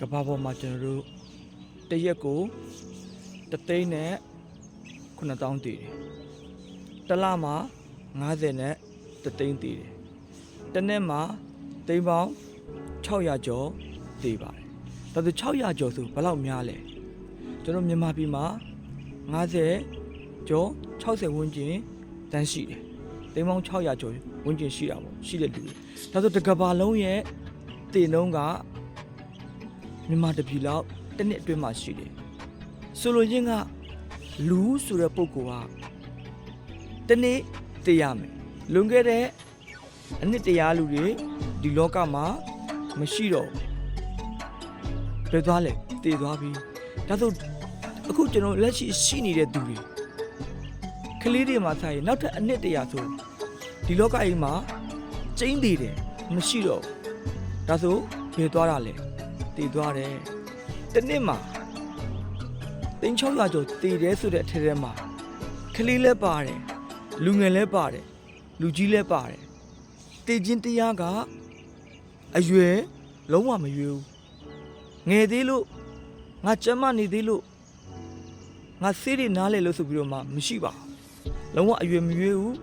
ကဘာပေါ်မှာကျွန်တော်တို့တရက်ကို3,000နဲ့9,000တည်တယ်တစ်လမှာ50နဲ့3,000တည်တယ်တစ်နှစ်မှာသိန်းပေါင်း600ကျော်တည်ပါတယ်ဒါဆို600ကျော်ဆိုဘယ်လောက်များလဲကျွန်တော်မြန်မာပြည်မှာ50ကျော်60ဝန်းကျင်တန်းရှိတယ်သိန်းပေါင်း600ကျော်ဝန်းကျင်ရှိတာပေါ့ရှိတဲ့လူတွေဒါဆိုတစ်ကမ္ဘာလုံးရဲ့တည်နှုန်းကမြန်မာတပြည်လောက်တစ်နှစ်အတွင်းမှာရှိတယ်ဆိုလိုရင်းကလူဆိုတဲ့ပုဂ္ဂိုလ်ကတစ်နေ့တည်ရမယ်လွန်ခဲ့တဲ့အနှစ်တရားလူတွေဒီလောကမှာမရှိတော့ဘယ်သွားလဲတည်သွားပြီဒါဆိုအခုကျွန်တော်လက်ရှိနေတဲ့သူတွေကလေးတွေမှာဆိုင်ရင်နောက်ထပ်အနှစ်တရားဆိုဒီလောကကြီးမှာကျင်းတည်တယ်မရှိတော့ဒါဆိုဘယ်သွားတာလဲတည်သွားတယ်တစ်နှစ်မှာသိန်း600ကျော်တည်တယ်ဆိုတဲ့အထက်ထဲမှာကလေးလည်းပါတယ်လူငယ်လည်းပါတယ်လူကြီးလည်းပါတယ်တည်ခြင်းတရားကအရွယ်လုံးဝမရွေးဘူးငယ်သေးလို့ငါကျမ်းမနေသေးလို့ငါစေးတွေနားလေလို့ဆိုပြီးတော့မှမရှိပါလုံးဝအရွယ်မရွေးဘူး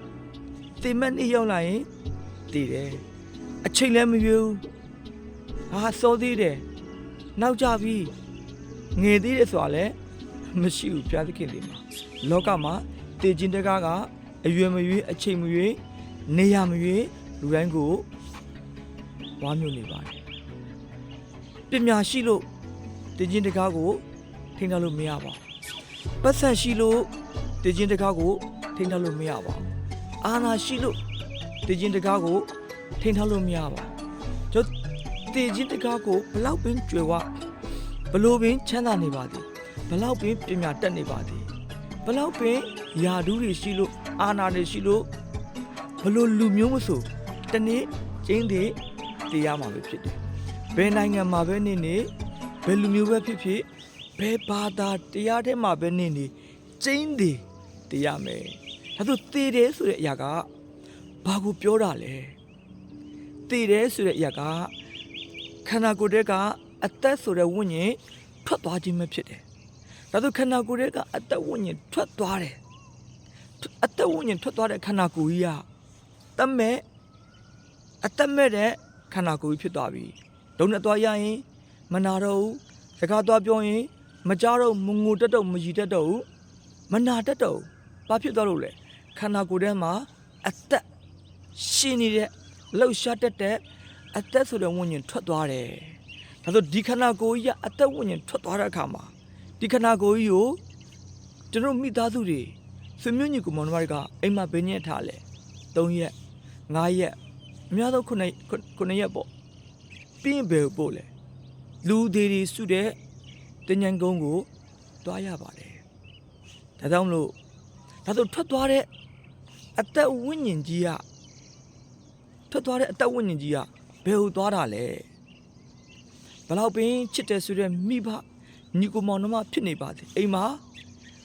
တည်မဲ့နေ့ရောက်လာရင်တည်တယ်အချိန်လည်းမရွေးဘူးဟာစောသေးတယ်နောက်ကြပြီငယ်သေးတယ်ဆိုတာလည်းမရှိဘူးပြားသခင်တွေမှာလောကမှာတည်ခြင်းတရားကအရွယ်မရွေးအချိန်မရွေးနေရာမရွေးလူတိုင်းကိုဝါမျိုးနေပါတယ်ပညာရှိလို့တည်ခြင်းတရားကိုထိန်းထားလို့မရပါဘူးပတ်သက်ရှိလို့တည်ခြင်းတရားကိုထိန်းထားလို့မရပါဘူးအာဏာရှိလို့တည်ခြင်းတရားကိုထိန်းထားလို့မရပါဘူးကျွန်တည်ခြင်းတရားကိုဘလောက်ပင်ကြွယ်ဝဘလို့ပင်ချမ်းသာနေပါသည်ဘလောက်ပင်ပညာတတ်နေပါသည်ဘလောက်ပင်ယာဒူးတွေရှိလို့အာဏာတွေရှိလို့ဘလို့လူမျိုးမဆိုတနေ့ကျင်းသေးတရားမှာပဲဖြစ်တယ်ဘယ်နိုင်ငံမှာပဲနေနေဘယ်လူမျိုးပဲဖြစ်ဖြစ်ဘယ်ဘာသာတရားထဲမှာပဲနေနေကျင်းသေးတရားမယ်ဒါဆိုတည်တယ်ဆိုတဲ့အရာကဘာကိုပြောတာလဲတည်တယ်ဆိုတဲ့အရာကခန္ဓာကိုယ်ထဲကအသက်ဆိုတဲ့ဝိညာဉ်ထွက်သွားခြင်းပဲဖြစ်တယ်ဒါဆိုခန္ဓာကိုယ်ထဲကအသက်ဝိညာဉ်ထွက်သွားတယ်အသက်ဝိညာဉ်ထွက်သွားတဲ့ခန္ဓာကိုယ်ကြီးကတမဲ့အသက်မဲ့တဲ့ခန္ဓာကိုယ်ကြီးဖြစ်သွားပြီဒုံနဲ့သွားရရင်မနာတော့ဘူးစကားသွားပြောရင်မကြားတော့မငိုတတ်တော့မရည်တတ်တော့ဘူးမနာတတ်တော့ဘာဖြစ်သွားလို့လဲခန္ဓာကိုယ်ထဲမှာအသက်ရှင်နေတဲ့လှုပ်ရှားတတ်တဲ့အသက်ဆိုတဲ့ဝိညာဉ်ထွက်သွားတယ်ဒါဆိုဒီခန္ဓာကိုယ်ကြီးကအသက်ဝိညာဉ်ထွက်သွားတဲ့အခါမှာဒီခန္ဓာကိုယ်ကြီးကိုကျွန်တော်မိသားစုတွေဆွေမျိုးညီကိုမောင်နှမတွေကအိမ်မှာဘယ်ညက်ထားလဲ3ရက်5ရက်အများဆုံး9ရက်ပေါ့ပြီးရင်ဘယ်ပို့လဲလူသေးတွေစုတဲ့တင်ញံကုန်းကိုတွားရပါတယ်ဒါကြောင့်မလို့ဒါဆိုထွက်သွားတဲ့အသက်ဝိညာဉ်ကြီးကထွက်သွားတဲ့အသက်ဝိညာဉ်ကြီးကဘယ်ဟိုသွားတာလဲဘလောက်ပင်ချစ်တယ်ဆိုတဲ့မိဘညီကိုမောင်နှမဖြစ်နေပါစေအိမ်မှာ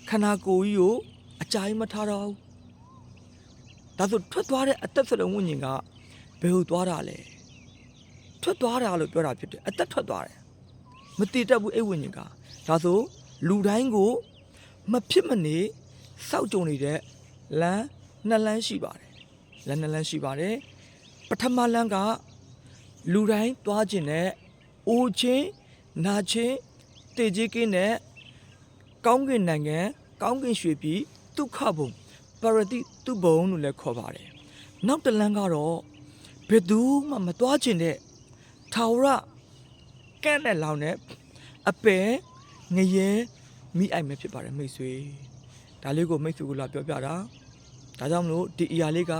ခန္ဓာကိုယ်ကြီးကိုအကြိုင်မထားတော့ဘူးဒါဆိုထွက်သွားတဲ့အသက်ဆိုတဲ့ဝိညာဉ်ကဘယ်ဟိုသွားတာလဲထွက်သွားတာလို့ပြောတာဖြစ်တယ်အသက်ထွက်သွားတယ်မတည်တတ်ဘူးအဲ့ဝိညာဉ်ကဒါဆိုလူတိုင်းကိုမဖြစ်မနေစောက်ကြုံနေတဲ့လမ်း2လမ်းရှိပါတယ်လမ်း2လမ်းရှိပါတယ်ပထမလမ်းကလူတိုင်းသွားခြင်းနဲ့အိုချင်းနာချင်းတည်ကြီးကင်းတဲ့ကောင်းကင်နိုင်ငံကောင်းကင်ရွှေပြည်ဒုက္ခဘုံပါရတိတုဘုံလို့လည်းခေါ်ပါတယ်နောက်တစ်လမ်းကတော့ဘယ်သူမှမသွားခြင်းတဲ့ထာဝရကန့်တဲ့လောင်နဲ့အပယ်ငရဲမိအိုက်မဲ့ဖြစ်ပါတယ်မိတ်ဆွေဒါလေးကိုမိတ်ဆွေကလာပြောပြတာဒါကြောင့်မလို့ဒီအရာလေးက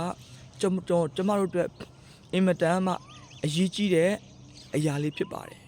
ကျမတို့အတွက်အင်မတန်မှအရေးကြီးတဲ့အရာလေးဖြစ်ပါတယ်